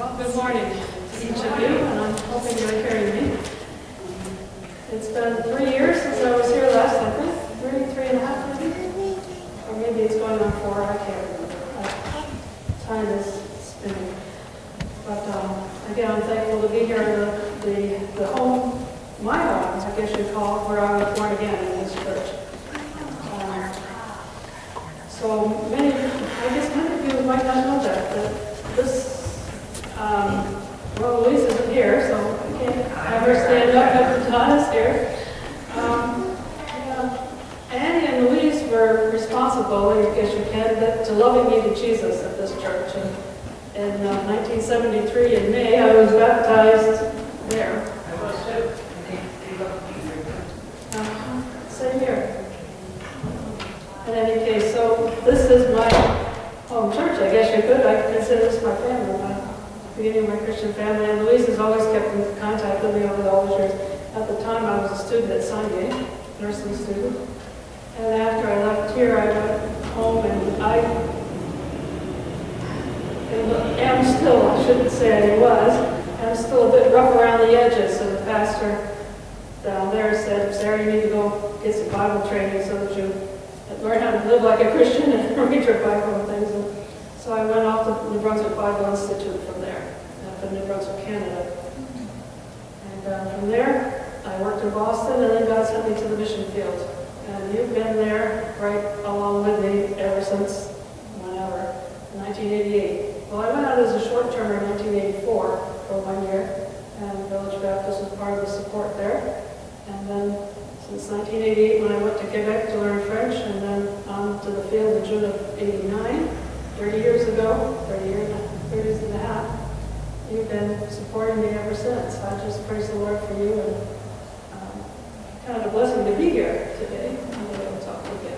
Well, good morning to each of you, and I'm hoping you're hearing me. It's been 3 years since I was here last, I think. 3 and a half, maybe? Or maybe it's going on 4, I can't remember. Time is spinning. But again, I'm thankful to be here in the home, my home, I guess you'd call it, where I was born again in this church. So many of you might not know that this, well, Louise isn't here, so I can't have her stand up if Don is here. Annie and Louise were responsible, I guess you can, to loving me to Jesus at this church. And in 1973, in May, I was baptized there. I was too. Same here. In any case, so this is my home church, I guess you could. I consider this my family, beginning of my Christian family. And Louise has always kept in contact with me over all those years. At the time, I was a student at Sunday, nursing student. And after I left here, I went home, and I am still, I shouldn't say I was, I'm still a bit rough around the edges. So the pastor down there said, Sarah, you need to go get some Bible training so that you learn how to live like a Christian and read your Bible and things. And so I went off to New Brunswick Bible Institute from there, up in New Brunswick, Canada. And from there, I worked in Boston, and then God sent me to the mission field. And you've been there right along with me ever since whenever, 1988. Well, I went out as a short-termer in 1984 for 1 year, and Village Baptist was part of the support there. And then since 1988, when I went to Quebec to learn French, and then on to the field in June of '89, 30 years ago, 30 years and a half, you've been supporting me ever since. I just praise the Lord for you, and kind of a blessing to be here today. I'm going to talk to you.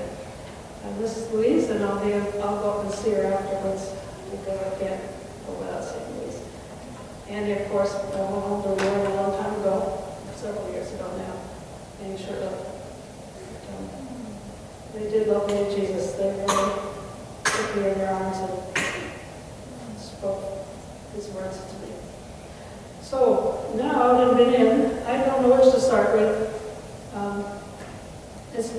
And this is Louise, and I'll go up and see her afterwards because I can't go without seeing Louise. Andy, of course, I went home to the Lord a long time ago, several years ago now. And he sure loved. They did love me in Jesus. They really took me in their arms and spoke his words to me. So now out and been in, I don't know which to start with.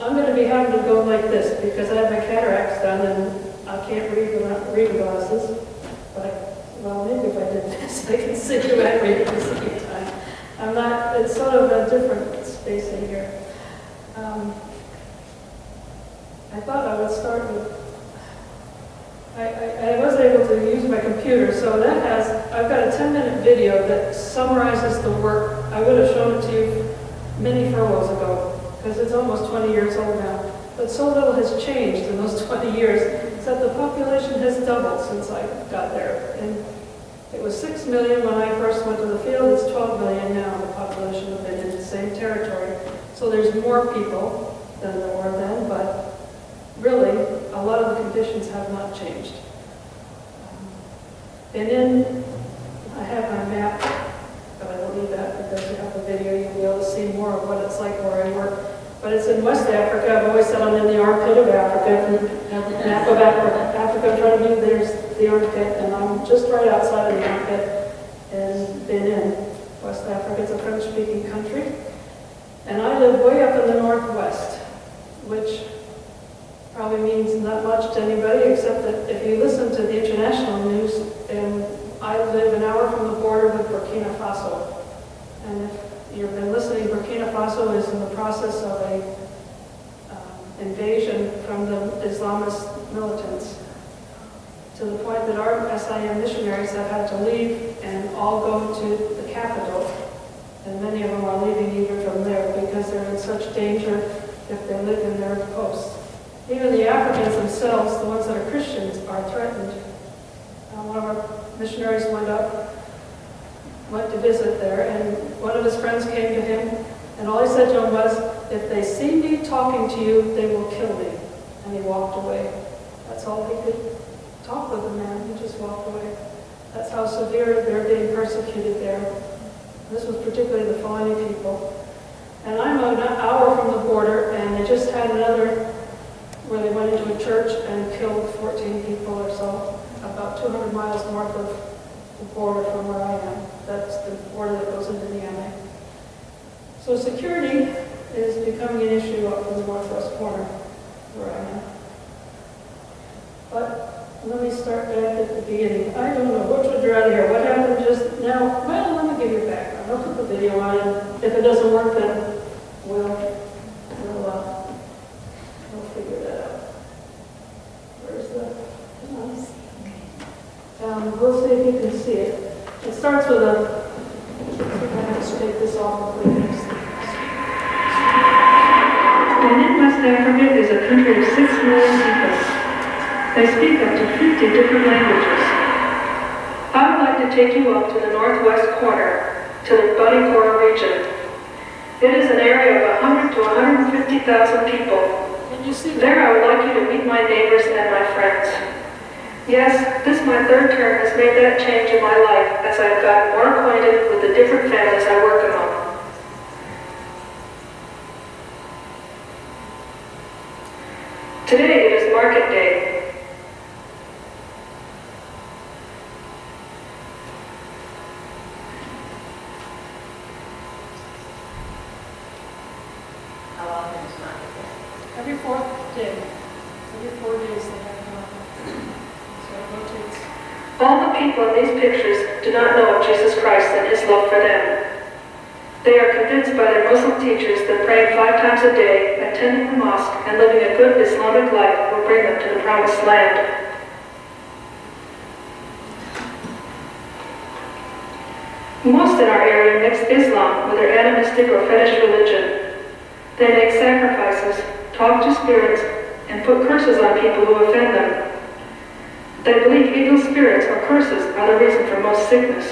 I'm going to be having to go like this because I have my cataracts done and I can't read without reading glasses. But well, maybe if I did this, I can see you and read at the same time. I'm not. It's sort of a different space in here. I thought I would start with. I was able to use my computer, so I've got a 10-minute video that summarizes the work. I would have shown it to you many furloughs ago, because it's almost 20 years old now. But so little has changed in those 20 years, that the population has doubled since I got there. And it was 6 million when I first went to the field. It's 12 million now, the population of it in the same territory. So there's more people than there were then, but really, a lot of the conditions have not changed. I have my map, but I don't need that because you have the video, you'll be able to see more of what it's like where I work. But it's in West Africa. I've always said I'm in the armpit of Africa. If you have the map of Africa in front of you, there's the armpit, and I'm just right outside of the armpit in Benin, West Africa. It's a French-speaking country. And I live way up in the northwest, which probably means not much to anybody, except that if you listen to the international news, I live an hour from the border with Burkina Faso. And if you've been listening, Burkina Faso is in the process of a invasion from the Islamist militants, to the point that our SIM missionaries have had to leave and all go to the capital. And many of them are leaving even from there because they're in such danger if they live in their posts. Even the Africans themselves, the ones that are Christians, are threatened. One of our missionaries went to visit there, and one of his friends came to him, and all he said to him was, if they see me talking to you, they will kill me. And he walked away. That's all he could talk with the man. He just walked away. That's how severe they're being persecuted there. This was particularly the Fulani people. And I'm an hour from the border, and they just had another where they went into a church and killed 14 people or so, about 200 miles north of the border from where I am. That's the border that goes into the MA. So security is becoming an issue up in the northwest corner where I am. But let me start back at the beginning. I don't know, which would you rather hear? What happened just now? Well, let me give you a background. I'll put the video on, and if it doesn't work, then we'll figure that out. Where's the... we'll see if you can see it. It starts with a... I have to take this off of the next. And in West Africa is a country of 6 million people. They speak up to 50 different languages. I would like to take you up to the northwest corner, to the Bunikora region. It is an area of 100 to 150,000 people. There I would like you to meet my neighbors and my friends. Yes, this my 3rd term has made that change in my life as I have gotten more acquainted with the different families I work among. Today it is market day. How often is market day? Every 4th day. Every 4 days they have market. So it rotates. All the people in these pictures do not know of Jesus Christ and His love for them. They are convinced by their Muslim teachers that praying 5 times a day, attending the mosque, and living a good Islamic life will bring them to the promised land. Most in our area mix Islam with their animistic or fetish religion. They make sacrifices, talk to spirits, and put curses on people who offend them. They believe evil spirits or curses are the reason for most sickness.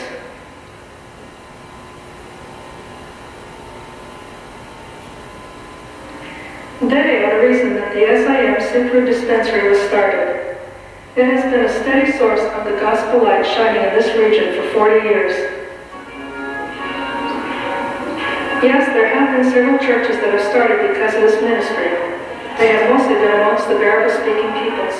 They are the reason that the SIM Sick Dispensary was started. It has been a steady source of the gospel light shining in this region for 40 years. Yes, there have been several churches that have started because of this ministry. They have mostly been amongst the Arabic-speaking peoples.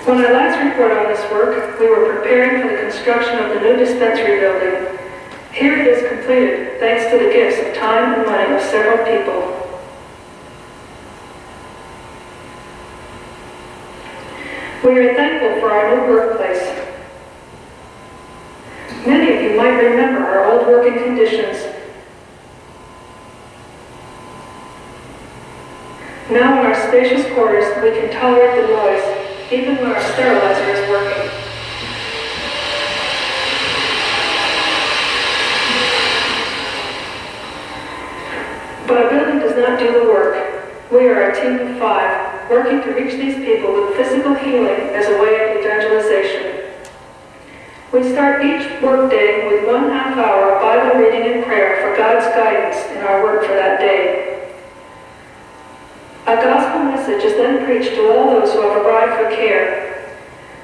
When I last reported on this work, we were preparing for the construction of the new dispensary building. Here it is completed, thanks to the gifts of time and money of several people. We are thankful for our new workplace. Many of you might remember our old working conditions. Now in our spacious quarters, we can tolerate the noise, even when our sterilizer is working. But a building does not do the work. We are a team of 5, working to reach these people with physical healing as a way of evangelization. We start each work day with 1/2 hour of Bible reading and prayer for God's guidance in our work for that day. A gospel message is then preached to all those who have arrived for care.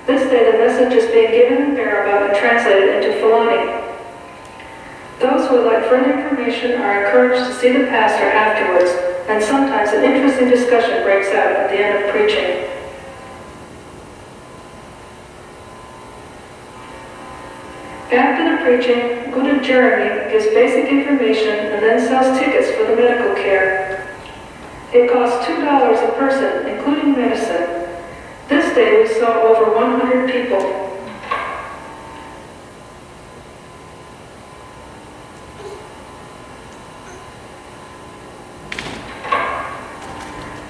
This day the message is being given in Barabbas and translated into Fulani. Those who would like further information are encouraged to see the pastor afterwards, and sometimes an interesting discussion breaks out at the end of preaching. After the preaching, Buddha Jeremy gives basic information and then sells tickets for the medical care. It costs $2 a person, including medicine. This day we saw over 100 people.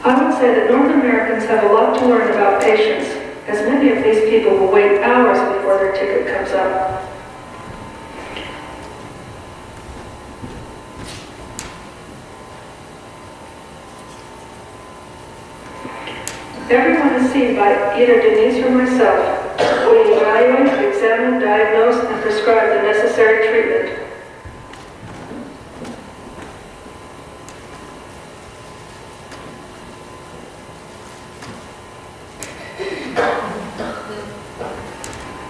I would say that North Americans have a lot to learn about patience, as many of these people will wait hours before their ticket comes up. Everyone is seen by either Denise or myself. We evaluate, examine, diagnose, and prescribe the necessary treatment.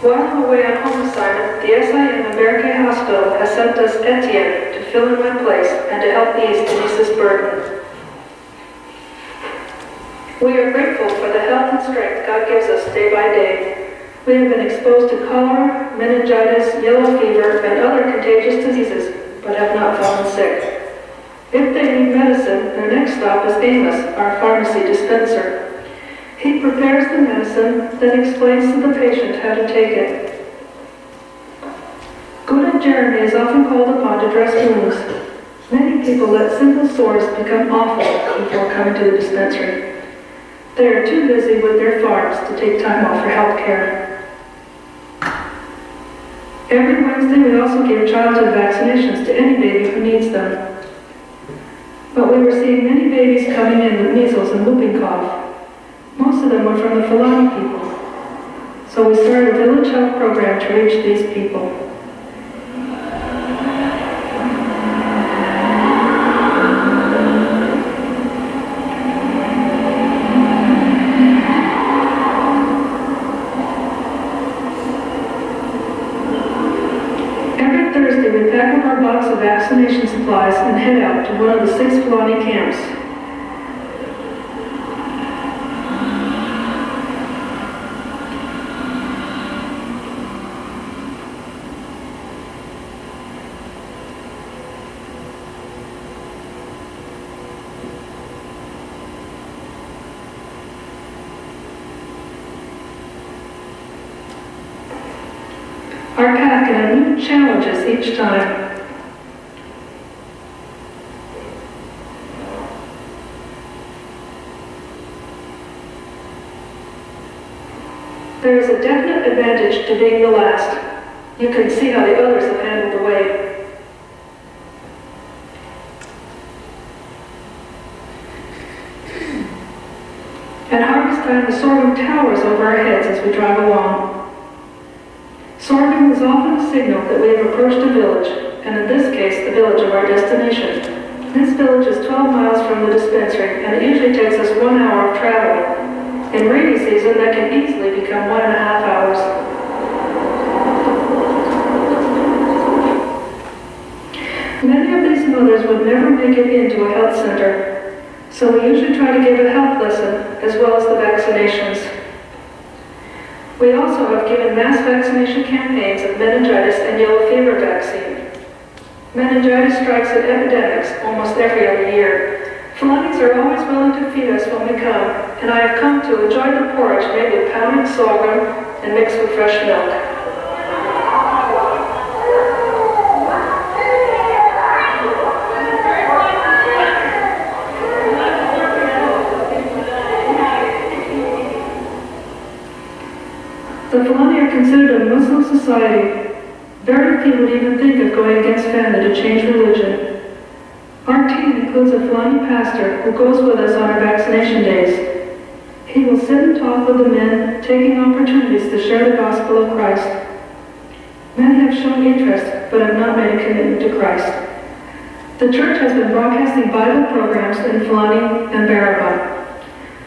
While I'm away on home assignment, the SIM in Barangay Hospital has sent us Etienne to fill in my place and to help ease Denise's burden. We are grateful for the health and strength God gives us day by day. We have been exposed to cholera, meningitis, yellow fever, and other contagious diseases, but have not fallen sick. If they need medicine, their next stop is Amos, our pharmacy dispenser. He prepares the medicine, then explains to the patient how to take it. Good Aunt Jeremy is often called upon to dress wounds. Many people let simple sores become awful before coming to the dispensary. They are too busy with their farms to take time off for health care. Every Wednesday we also give childhood vaccinations to any baby who needs them. But we were seeing many babies coming in with measles and whooping cough. Most of them were from the Fulani people. So we started a village health program to reach these people. Every Thursday we pack up our box of vaccination supplies and head out to one of the 6 Fulani camps. Our pack had new challenges each time. There is a definite advantage to being the last. You can see how the others have handled the way. At harvest time, the sorghum towers over our heads as we drive along. Sorghum is often a signal that we have approached a village, and in this case, the village of our destination. This village is 12 miles from the dispensary, and it usually takes us 1 hour of travel. In rainy season, that can easily become 1.5 hours. Many of these mothers would never make it into a health center, so we usually try to give a health lesson as well as the vaccinations. We also have given mass vaccination campaigns of meningitis and yellow fever vaccine. Meningitis strikes in epidemics almost every other year. Fulanis are always willing to feed us when we come, and I have come to enjoy the porridge made with pounded sorghum and mixed with fresh milk. The Fulani are considered a Muslim society. Very few would even think of going against family to change religion. Our team includes a Fulani pastor who goes with us on our vaccination days. He will sit and talk with the men, taking opportunities to share the gospel of Christ. Many have shown interest, but have not made a commitment to Christ. The church has been broadcasting Bible programs in Fulani and Baraba.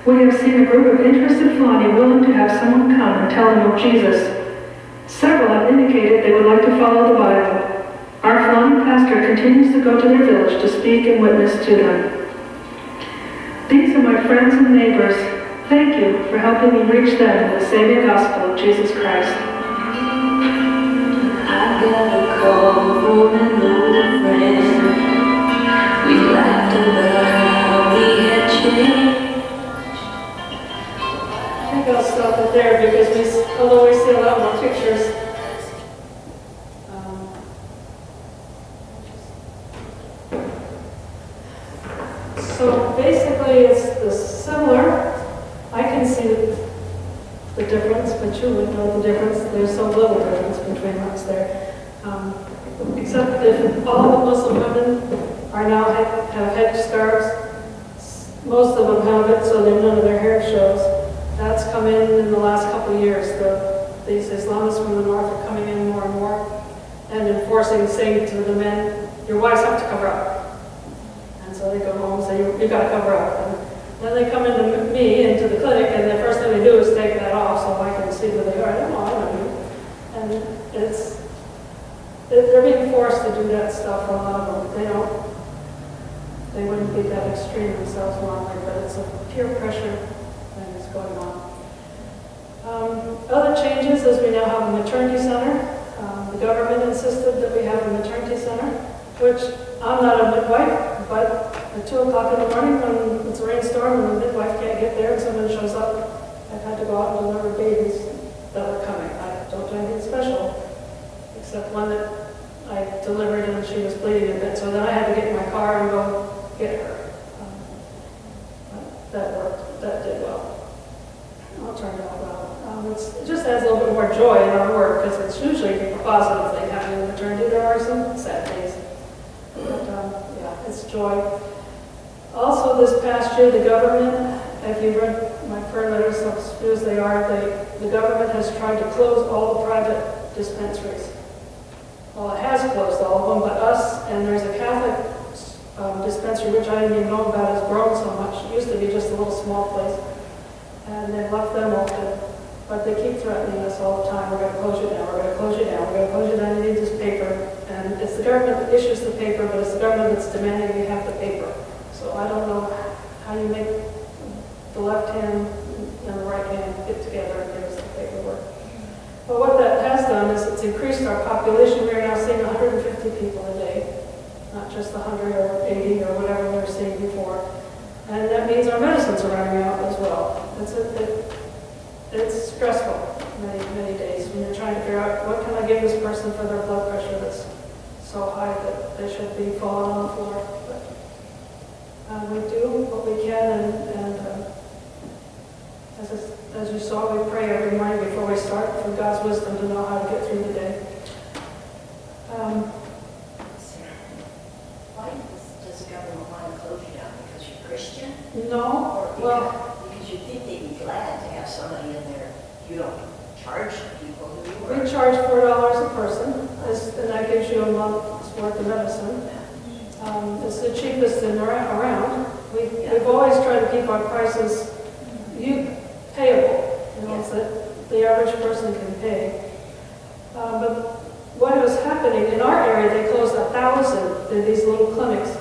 We have seen a group of interested Fulani willing to have someone come and tell them of Jesus. Several have indicated they would like to follow the Bible. Our Fulani pastor continues to go to their village to speak and witness to them. These are my friends and neighbors. Thank you for helping me reach them with the saving gospel of Jesus Christ. I got a call from an old friend. We laughed about how we had changed. I think I'll stop it there because although we see a lot more pictures, so basically it's similar. I can see the difference, but you would know the difference. There's so little difference between us there. Except if all the Muslim women are now have headscarves, most of them have it so that none of their hair shows. That's come in the last couple of years. These Islamists from the north are coming in more and more and enforcing, saying to the men, your wives have to cover up. And so they go home and say, you've got to cover up. And then they come into the clinic, and the first thing they do is take that off so I can see who they are. I don't know. extreme themselves normally, but it's a peer pressure thing that's going on. Other changes is we now have a maternity center. The government insisted that we have a maternity center, which I'm not a midwife, but at 2 o'clock in the morning when it's a rainstorm and the midwife can't get there and someone shows up, I've had to go out and deliver babies that are coming. I don't do anything special, except one that I delivered and she was bleeding a bit, so then I had to get in my car and go get her. That worked, that did well. I'll turn it out well. It just adds a little bit more joy in our work, because it's usually a positive thing happening in maternity. There are some sad days, but yeah, it's joy. Also, this past year, the government, if you read my prayer letters, as few as they are, the government has tried to close all the private dispensaries. Well, it has closed all of them, but us, and there's a Catholic dispensary, which I didn't even know about, has grown so much. It used to be just a little small place, and they've left them open. But they keep threatening us all the time. We're going to close you down. We're going to close you down. We're going to close you down. You need this paper. And it's the government that issues the paper, but it's the government that's demanding you have the paper. So I don't know how you make the left hand and the right hand get together and give us the paperwork. But what that has done is it's increased our population. We're now seeing 150 people a day, not just 100 or 80 or whatever we were seeing before. And that means our medicines are running out as well. It's stressful many days when you're trying to figure out what can I give this person for their blood pressure that's so high that they should be falling on the floor. But we do what we can, and as you saw, we pray every morning before we start for God's wisdom to know how to get through the day. Why does the government want to close you down? Because you're Christian? No, Or well, because you think they'd be glad to have somebody in there. You don't charge people who we charge $4 a person, and that gives you a month's worth of medicine. It's the cheapest around. We've always tried to keep our prices payable, so that the average person can pay. But what was happening in our area, they closed 1,000 in these little clinics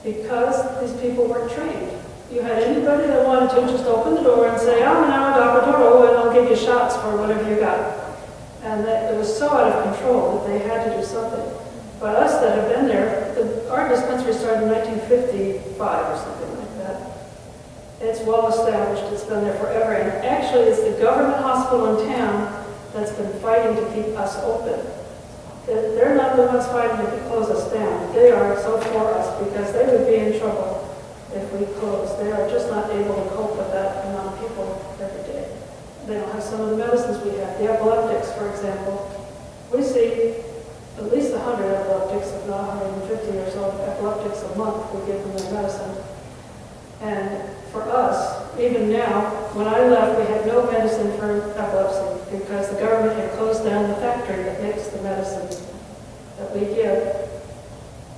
because these people weren't trained. You had anybody that wanted to just open the door and say, I'm now Dr. Doro, and I'll give you shots for whatever you got. And that it was so out of control that they had to do something. But us that have been there, our dispensary started in 1955 or something like that. It's well established. It's been there forever. And actually, it's the government hospital in town that's been fighting to keep us open. They're not the ones fighting to close us down. They are so for us because they would be in trouble if we close. They are just not able to cope with that amount of people every day. They don't have some of the medicines we have. The epileptics, for example. We see at least 100 epileptics, if not 150 or so epileptics a month. We give them their medicine. And for us, even now, when I left, we had no medicine for epilepsy because the government had closed down the factory that makes the medicine that we give.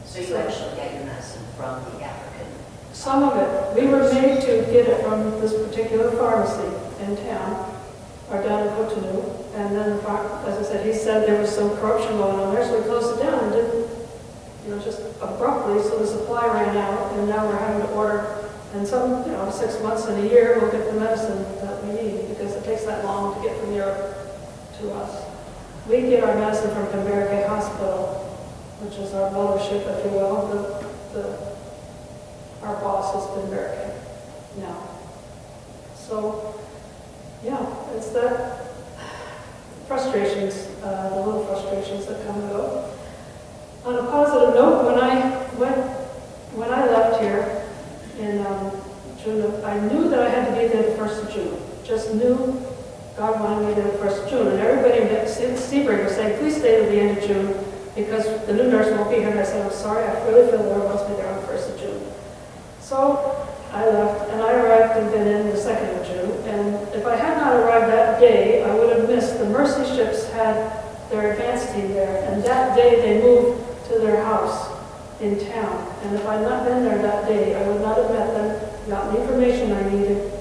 So you actually get your medicine from the African? Some of it. We were made to get it from this particular pharmacy in town, or down in Cotonou. And then, as I said, he said there was some corruption going on there, so we closed it down and didn't, just abruptly, so the supply ran out, and now we're having to order. And 6 months and a year, we'll get the medicine that we need because it takes that long to get from Europe to us. We get our medicine from Pemberke Hospital, which is our mothership, if you will. Our boss is Pemberke now. So, yeah, it's that frustrations, the little frustrations that come and go. On a positive note, when I left here, in June, I knew that I had to be there the 1st of June. Just knew God wanted me there the 1st of June. And everybody in Sebring was saying, please stay to the end of June because the new nurse won't be here. And I said, I'm sorry, I really feel the Lord wants me there on the 1st of June. So I left, and I arrived and been in the 2nd of June. And if I had not arrived that day, I would have missed. The Mercy Ships had their advance team there. And that day they moved to their house in town. And if I had not been there that day, I would not have met them, gotten the information I needed.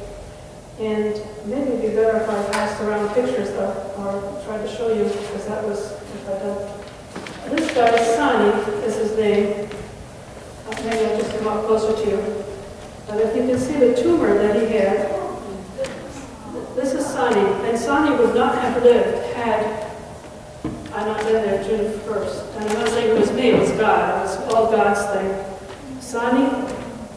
And maybe it'd be better if I passed around pictures though, or tried to show you, because that was, if I don't. This guy, Sonny, is his name. maybe I'll just come up closer to you. But if you can see the tumor that he had, this is Sonny, and Sonny would not have lived had I not been there June 1st. And I'm not saying it was me, it was God. It was all God's thing. Sonny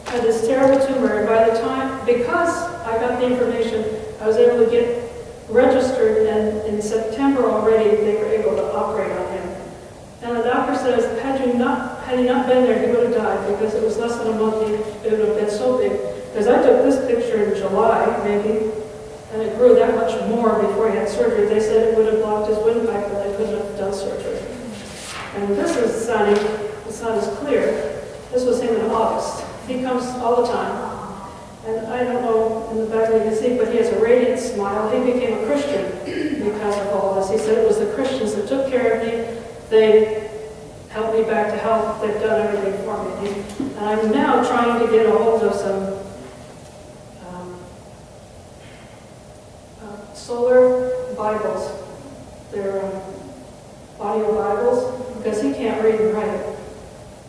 had this terrible tumor, and by the time, because I got the information, I was able to get registered, and in September already they were able to operate on him. And the doctor says, had he not been there, he would have died, because it was less than a month, it would have been so big. Because I took this picture in July, maybe, and it grew that much more before he had surgery. They said it would have blocked his windpipe, but they couldn't have done surgery. And this is Sonny. The sun is clear. This was him in August. He comes all the time. And I don't know in the back you can see, but he has a radiant smile. He became a Christian because of all this. He said it was the Christians that took care of me. They helped me back to health. They've done everything for me. And I'm now trying to get a hold of some solar Bibles. They're audio Bibles because he can't read and write.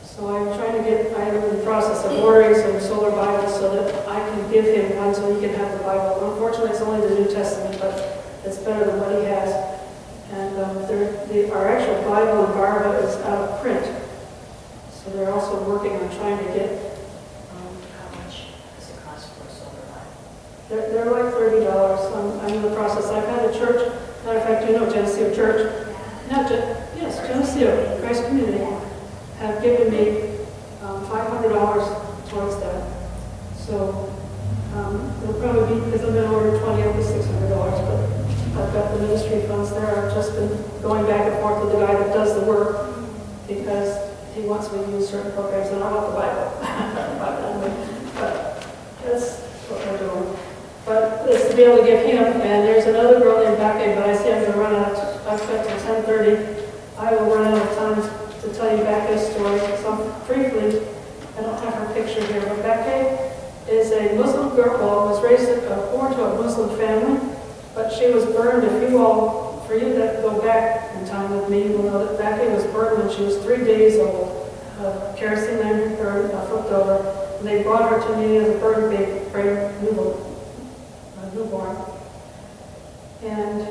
So I'm trying to get, I'm in the process of ordering some solar Bibles so that I can give him one so he can have the Bible. Unfortunately, it's only the New Testament, but it's better than what he has. And our actual Bible in Barba is out of print. So they're also working on trying to get. How much does it cost for a solar Bible? They're like $30. I'm in the process. I've had a church, matter of fact, you know Geneseo Church? No, yes, Geneseo, Christ Community, have given me $500 towards that. So it'll probably be, because I'm going to order 20 of the $600, but I've got the ministry funds there. I've just been going back and forth with the guy that does the work because he wants me to use certain programs and I want the Bible. But that's what we're doing. But it's to be able to give him, and there's another girl named Becky, but I see I'm going to run out. I've got till 10:30. I will run out of time to tell you Becky's story. So briefly, I don't have her picture here, but Becky is a Muslim girl, was raised, born to a Muslim family, but she was burned. For you that go back in time with me, you will know that Becky was burned when she was 3 days old. Kerosene lamp burned, flipped over, and they brought her to me as a burned baby, newborn. And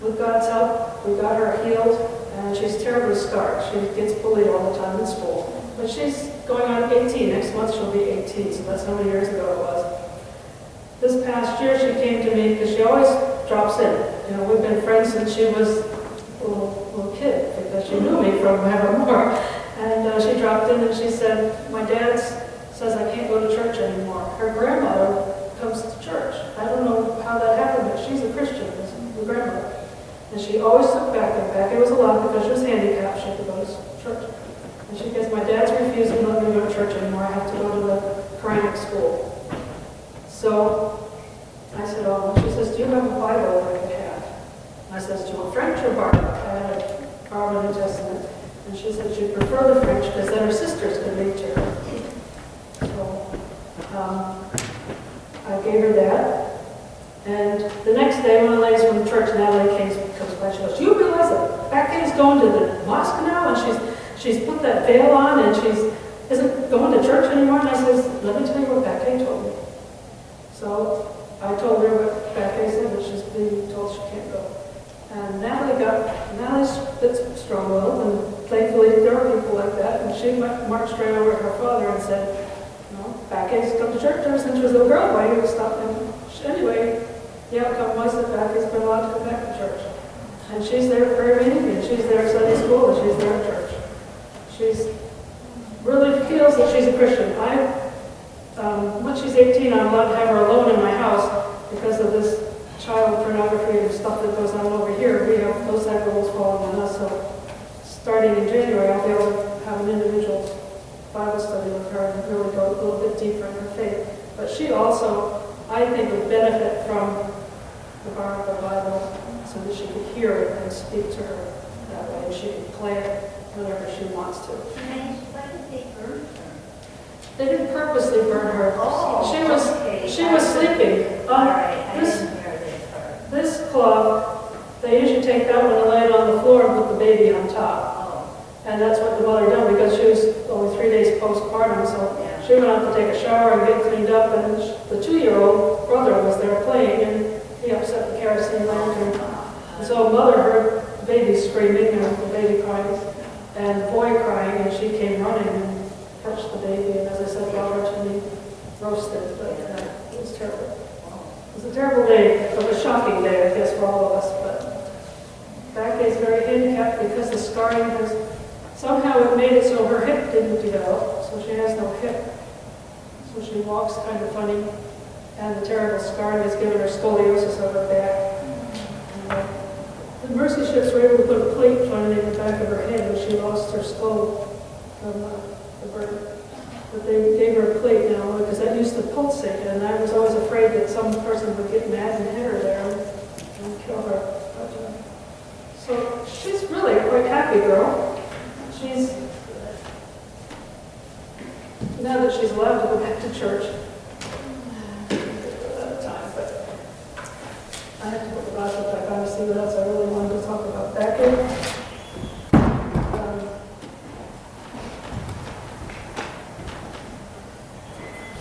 with God's help, we got her healed, and she's terribly scarred. She gets bullied all the time in school. But she's going on 18. Next month she'll be 18, so that's how many years ago it was. This past year she came to me because she always drops in. You know, we've been friends since she was a little kid because she knew me from Evermore. And she dropped in and she said, my dad says I can't go to church anymore. Her grandmother comes to church. I don't know how that happened, but she's a Christian, the grandmother. And she always took Becky. Becky was allowed because she was handicapped. She could go to church. And she goes, my dad's refusing to let me go to church anymore. I have to go to the Quranic school. So I said, oh, well, she says, do you have a Bible that I can have? And I says, do you want French or Barba? I had a Barba New Testament. And she said she'd prefer the French because then her sisters could read to her. So I gave her that. And the next day, one of the ladies from the church, Natalie, comes by. She goes, do you realize that Becky's going to the mosque now? And she's put that veil on and isn't going to church anymore? And I says, let me tell you what Becky told me. So I told her what Becky said, that she's being told she can't go. And Natalie's a bit strong-willed, and thankfully there are people like that. And she marched right over to her father and said, no, Becky's come to church ever since she was a little girl. Why do you stop them? Anyway, the outcome was that Becky's been allowed to come back to church. And she's there at prayer meeting, and she's there at Sunday school, and she's there at church. She's really feels that she's a Christian. Once she's 18, I'm allowed to have her alone in my house because of this child pornography and stuff that goes on over here. We have those type of rules falling on us. So starting in January, I'll be able to have an individual Bible study with her and really go a little bit deeper in her faith. But she also, I think, would benefit from the Bible so that she could hear it and speak to her that way, and she could play it whenever she wants to. Why did they burn her? They didn't purposely burn her. Oh, She was sleeping. All right, I didn't hear that part. This cloth, they usually take that one and lay it on the floor and put the baby on top. Oh, And And that's what the mother done, because she was only 3 days postpartum, so Yeah. she went out to take a shower and get cleaned up, and the 2-year-old brother was there playing, and he upset the kerosene lantern. And so mother heard the baby screaming, and the baby crying, and the boy crying, and she came running and touched the baby, and as I said, brought her to me roasted, but it was terrible. It was a terrible day, it was a shocking day, I guess, for all of us, but Becky is very handicapped because the scarring has, somehow it made it so her hip didn't develop, so she has no hip. So she walks kind of funny, and the terrible scarring has given her scoliosis of her back. The Mercy ships were able to put a plate finally in the back of her head when she lost her skull from the burn. But they gave her a plate now because that used to pulsate, and I was always afraid that some person would get mad and hit her there and kill her. But, so she's really a quite happy girl. She's, now that she's allowed to go back to church, time, but I have to put the glass up back on to see what else I really wanted to talk about. Back in,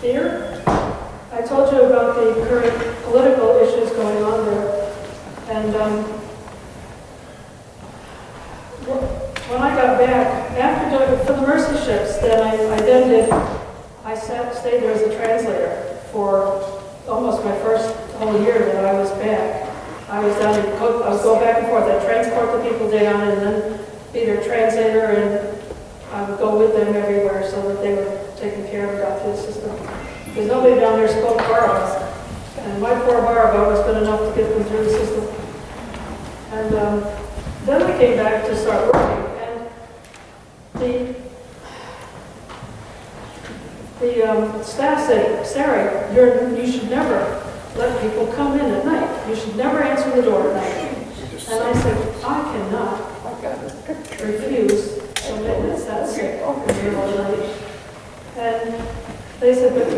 fear. I told you about the current political issues going on there, and when I got back, after doing for the Mercy ships, then I stayed there as a translator for almost my first whole year that I was back. I was down in Cook, I would go back and forth, I'd transport the people down and then be their translator, and I would go with them everywhere so that they were taken care of, got through the system. Because nobody down there spoke Barabbas, and my poor Barabbas was good enough to get them through the system. And then I came back to start working, and the staff said, Sarah, you should never let people come in at night. You should never answer the door at night. And I said, I cannot refuse somebody that's that sick in the middle of the night. And they said, but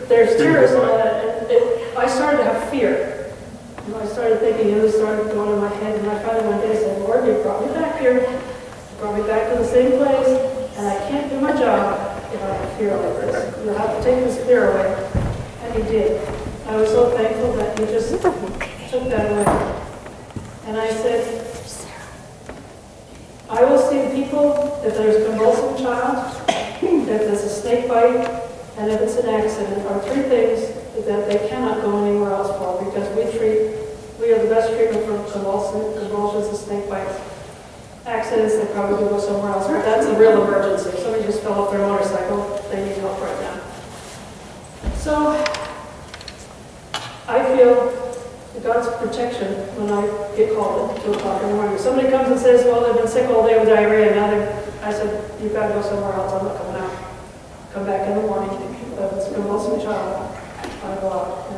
there's terrorism and all that. And I started to have fear. And I started thinking, it started going in my head, and I finally one day said, Lord, you brought me back here. You brought me back to the same place, and I can't do my job if I have fear like this. You'll have to take this fear away. And he did. I was so thankful that he just took that away. And I said, I will see people if there's a convulsive child, if there's a snake bite, and if it's an accident, are 3 things that they cannot go anywhere else for, because we are the best treatment for convulsions and snake bites. Accidents, they probably go somewhere else, but that's a real emergency. If somebody just fell off their motorcycle, they need help right now. So, I feel God's protection when I get called at 2 o'clock in the morning. If somebody comes and says, well, they've been sick all day with diarrhea, and now I said, you've got to go somewhere else, I'm not coming out. Come back in the morning, if it's a convulsive child, I go out.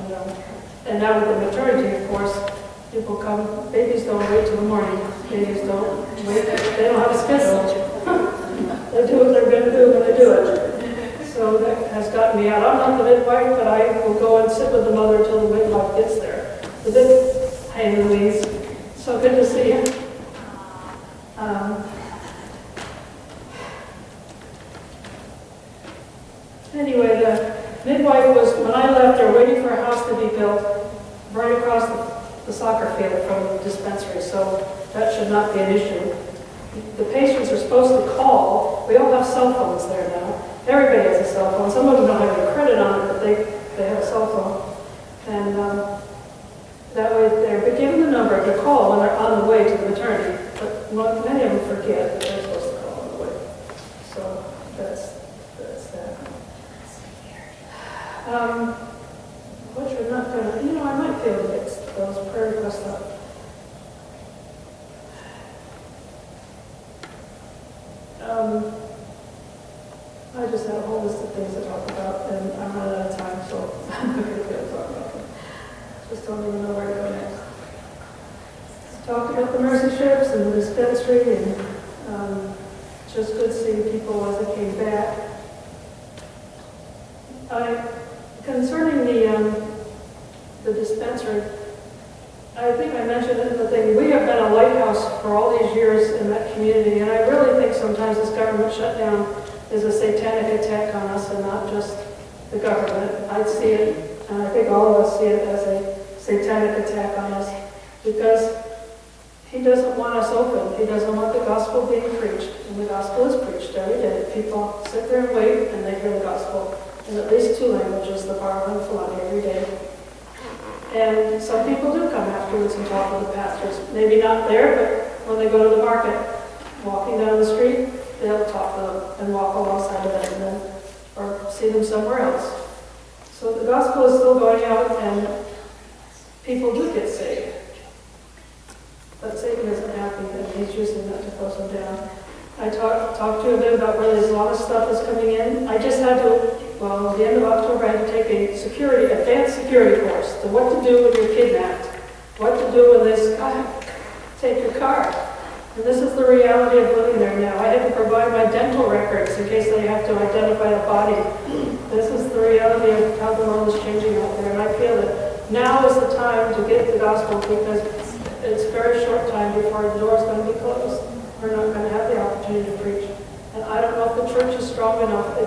And now with the maternity, of course, people come, babies don't wait till the morning. Babies don't wait, they don't have a schedule. They do what they're going to do when they do it. So that has gotten me out. I'm not the midwife, but I will go and sit with the mother until the midwife gets there. The big, hey Louise, so good to see you. Anyway, the midwife was, when I left, they were waiting for a house to be built right across the soccer field from the dispensary, so that should not be an issue. The patients are supposed to call. We all have cell phones there now. Everybody has a cell phone. Some of them don't have any credit on it, but they have a cell phone. And that way they're given the number to call when they're on the way to the maternity. But many of them forget that they're supposed to call on the way. So that's that. Which we're not going to, I might be able to get those prayer requests up. I just had a whole list of things to talk about, and I'm running out of time, so I'm not going to be able to talk about them. Just don't even know where to go next. Talked about the Mercy ships and the dispensary, and just good seeing people as I came back. Concerning the dispensary, I think I mentioned it in the thing, we have been a lighthouse for all these years in that community, and I really think sometimes this government shutdown is a satanic attack on us and not just the government. I see it, and I think all of us see it as a satanic attack on us, because he doesn't want us open. He doesn't want the gospel being preached, and the gospel is preached every day. People sit there and wait, and they hear the gospel in at least 2 languages, the Bible and Fulani, every day. And some people do come afterwards and talk to the pastors. Maybe not there, but when they go to the market, walking down the street, they'll talk to them and walk alongside of them, and then, or see them somewhere else. So the gospel is still going out, and people do get saved. But Satan isn't happy, and he's using that to close them down. I talked to you a bit about where there's a lot of stuff is coming in. I just had to, well, at the end of October, I had to take a advanced security course to what to do when you're kidnapped, what to do when they take your car. And this is the reality of living there now. I had to provide my dental records in case they have to identify a body. This is the reality of how the world is changing out there. And I feel that now is the time to get the gospel, because it's a very short time before the door is going to be closed. We're not going to have the opportunity to preach. And I don't know if the church is strong enough.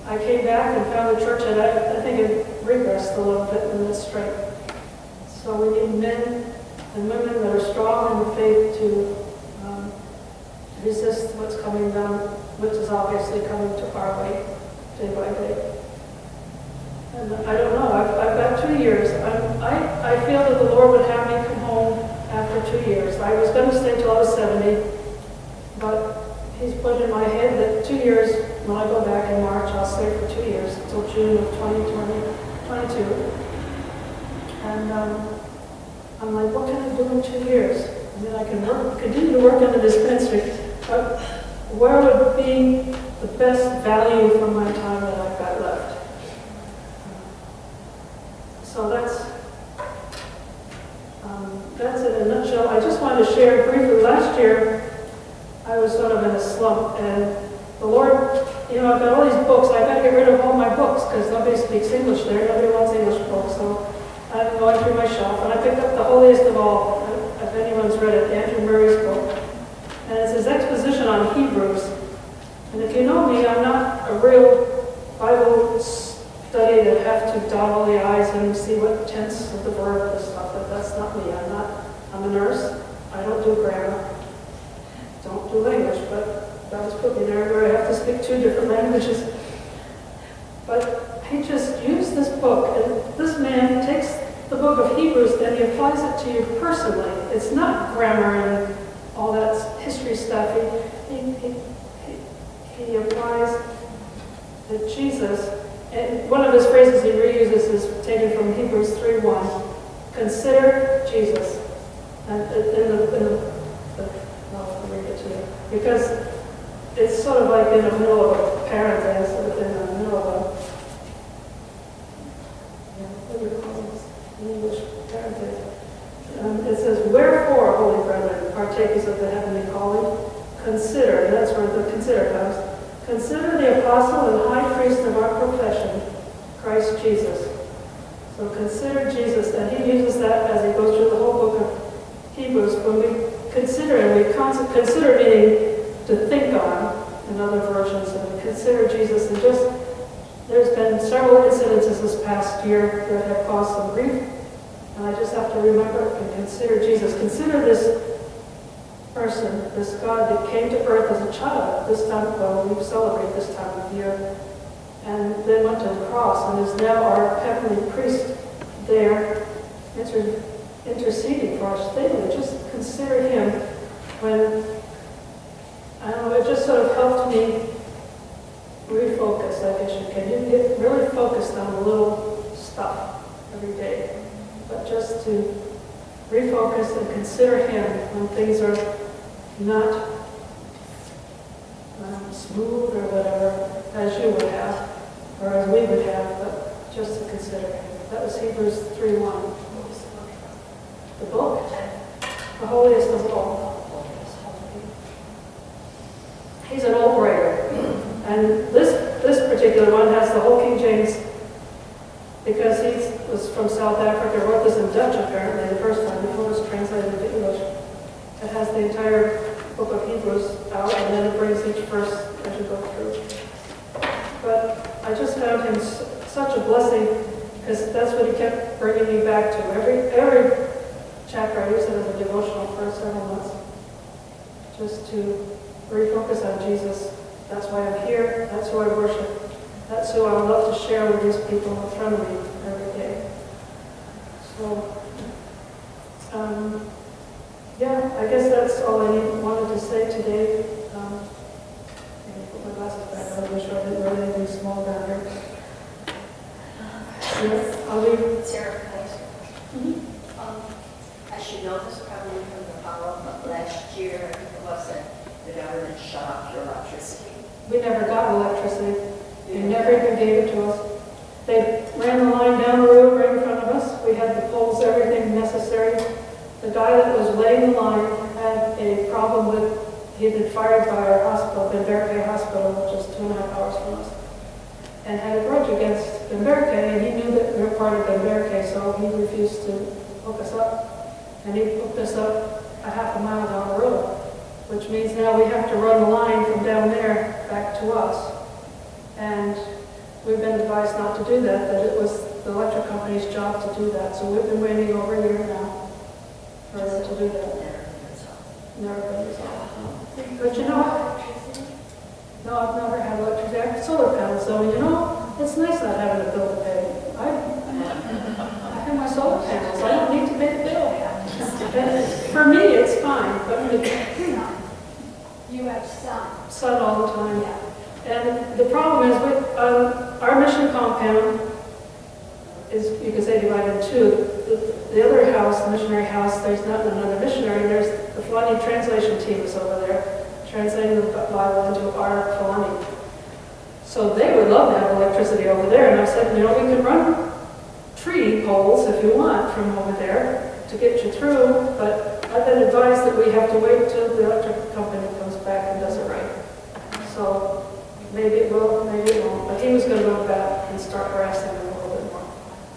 I came back and found the church, and I think it regressed a little bit in this strength. So we need men and women that are strong in the faith to resist what's coming down, which is obviously coming to our way, day by day. And I don't know, I've got 2 years. I feel that the Lord would have me come home after 2 years. I was going to stay till I was 70, but He's put in my head that 2 years, when I go back in March, I'll stay for 2 years, until June of 2022. And I'm like, what can I do in 2 years? And then I can continue to work in the dispensary. But where would be the best value for my time that I've got left? So that's it in a nutshell. I just wanted to share briefly. Last year, I was sort of in a slump, and the Lord, I've got all these books. I've got to get rid of all my books because nobody speaks English there. Nobody wants English books. So I'm going through my shelf, and I picked up The Holiest of All. If anyone's read it, Andrew Murray's book. And it's his exposition on Hebrews. And if you know me, I'm not a real Bible study that have to dot all the I's and see what tense of the verb and stuff. That's not me. I'm a nurse. I don't do grammar. Don't do English, but God's put me there where I have to speak 2 different languages. But he just used this book, and this man takes the book of Hebrews and he applies it to you personally. It's not grammar and all that history stuff. He applies that Jesus, and one of his phrases he reuses is taken from Hebrews 3:1. Consider Jesus. And I'll read it to you. Because it's sort of like in the middle of a parenthesis, in the middle of a, what do you call this? English parenthesis. It says, wherefore, holy brethren, partakers of the heavenly calling, consider, and that's where the consider comes, consider the apostle and high priest of our profession, Christ Jesus. So consider Jesus, and he uses that as he goes through the whole book of Hebrews. When we consider, and we consider meaning to think on, in other versions, and we consider Jesus, and there's been several incidences this past year that have caused some grief, and I just have to remember and consider Jesus. Consider this person, this God that came to earth as a child this time, well, we celebrate this time of year, and then went to the cross, and is now our heavenly priest there, interceding for us daily. Just consider him when, I don't know, it just sort of helped me refocus, I guess you can. You get really focused on the little stuff every day, but just to refocus and consider him when things are not smooth or whatever, as you would have, or as we would have, but just to consider him. That was Hebrews 3:1. The book, the holiest of all. He's an old writer, and this particular one has the whole King James because he was from South Africa, wrote this in Dutch apparently the first time before it was translated into English. It has the entire book of Hebrews out, and then it brings each verse as you go through. But I just found him such a blessing, because that's what he kept bringing me back to. Every chapter I use it as a devotional for several months, just to refocus on Jesus. That's why I'm here. That's who I worship. That's who I would love to share with these people in front of me every day. So, yeah, I guess that's all I wanted to say today. Let me put my glasses back on. I'm sure I didn't write anything small down here. Yeah, I'll leave. Sarah, can I ask you a question? I should know this probably from the follow-up, but last year, I think it was that the government shut off your electricity. We never got electricity. They never even gave it to us. They ran the line down the road right in front of us. We had the poles, everything necessary. The guy that was laying the line had a problem with, he had been fired by our hospital, Benberke Hospital, which is 2.5 hours from us, and had a grudge against Benberke, and he knew that we were part of Benberke, so he refused to hook us up. And he hooked us up a half a mile down the road, which means now we have to run the line from down there back to us. And we've been advised not to do that, that it was the electric company's job to do that. So we've been waiting over a year now for them to do that. Never been resolved. But you know, no, I've never had electricity. I have solar panels, so you know, it's nice not having a bill to pay. I have my solar panels. I don't need to pay the bill. And for me, it's fine, but You have sun. sun all the time. And the problem is with our mission compound is, you could say, divided in two. The other house, the missionary house, there's not another missionary. There's the Fulani translation team is over there, translating the Bible into our Fulani. So they would love to have electricity over there. And I said, you know, we can run tree poles if you want from over there to get you through. But I've been advised that we have to wait till the electric company comes back and does it right. So maybe it will, maybe it won't. But he was going to go back and start harassing them a little bit more.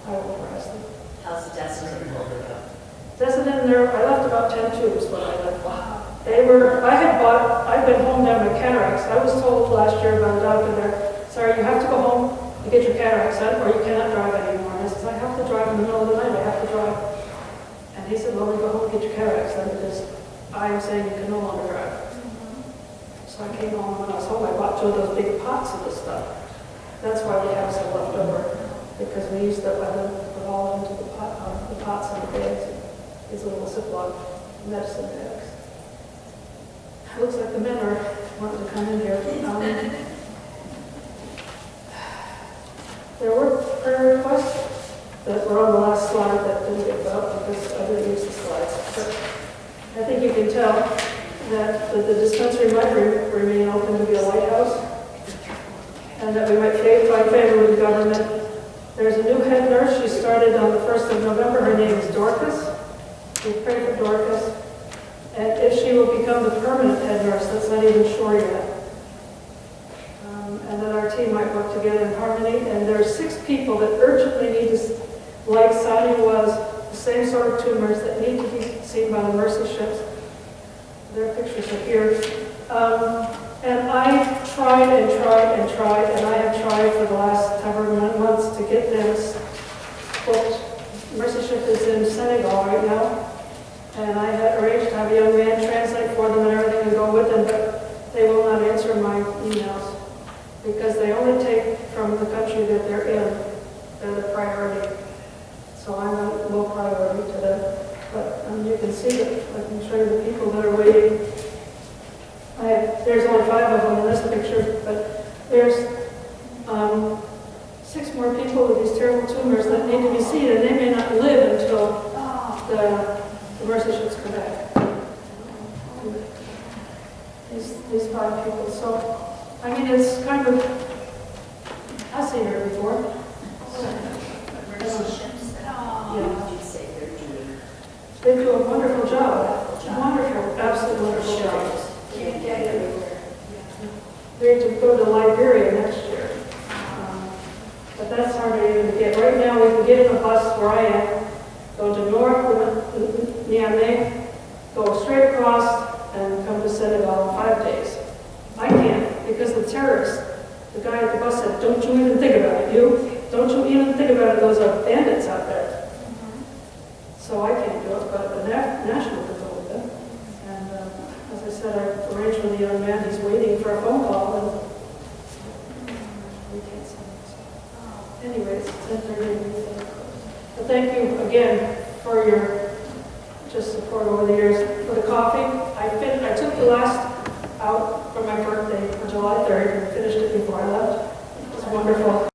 I won't harass them. How's the Desmond holding up? Desmond, there, I left about 10 tubes when I left. Wow. I've been home down with cataracts. I was told last year by the doctor there, Sarah, you have to go home and get your cataracts done or you cannot drive anymore. And I said, I have to drive in the middle of the night. I have to drive. And he said, well, then go home and get your cataracts done because I am saying you can no longer drive. So I came home, when I was home, I bought 2 of those big pots of this stuff. That's why we have some left over, because we used that weapon to put all into the pots and the bags, these little Ziploc medicine bags. It looks like the men are wanting to come in here. There were prayer requests that were on the last slide that didn't get put up because I didn't use the slides. But I think you can tell that the dispensary might remain open to be a lighthouse, and that we might find favor with the government. There's a new head nurse. She started on the 1st of November. Her name is Dorcas. We pray for Dorcas. And if she will become the permanent head nurse, that's not even sure yet. And then our team might work together in harmony. And there are 6 people that urgently need to, like Sonia was, the same sort of tumors that need to be seen by the mercy ships. Their pictures are here. And I tried and tried and tried, and I have tried for the last several months to get this booked. Mercy Ship is in Senegal right now, and I had arranged to have a young man translate for them and everything and go with them, but they will not answer my emails because they only take from the country that they're in. They're the priority. So I'm a low priority to them. But you can see that, I can show you the people that are waiting. There's only 5 of them in this picture, but there's 6 more people with these terrible tumors that need to be seen, and they may not live until the mercy ships come back. These 5 people. So, I mean, it's kind of, I've seen her before. Mercy ships? Yeah. Did you say they're doing? They do a wonderful job. Wonderful, absolutely wonderful job. Can't get everywhere. They're to go to Liberia next year. But that's hard harder even to get. Right now, we can get in a bus where I am, go to North Niamey, go straight across, and come to Senegal in 5 days. I can't, because the terrorists, the guy at the bus said, don't you even think about it, you? Don't you even think about it, those are bandits out there. So I can't do it, but the national can go with it. And as I said, I arranged with a young man, he's waiting for a phone call, and we can't send it. Anyways, it's entertaining. But thank you again for your just support over the years. For the coffee, I took the last out for my birthday on July 3rd and finished it before I left. It was wonderful.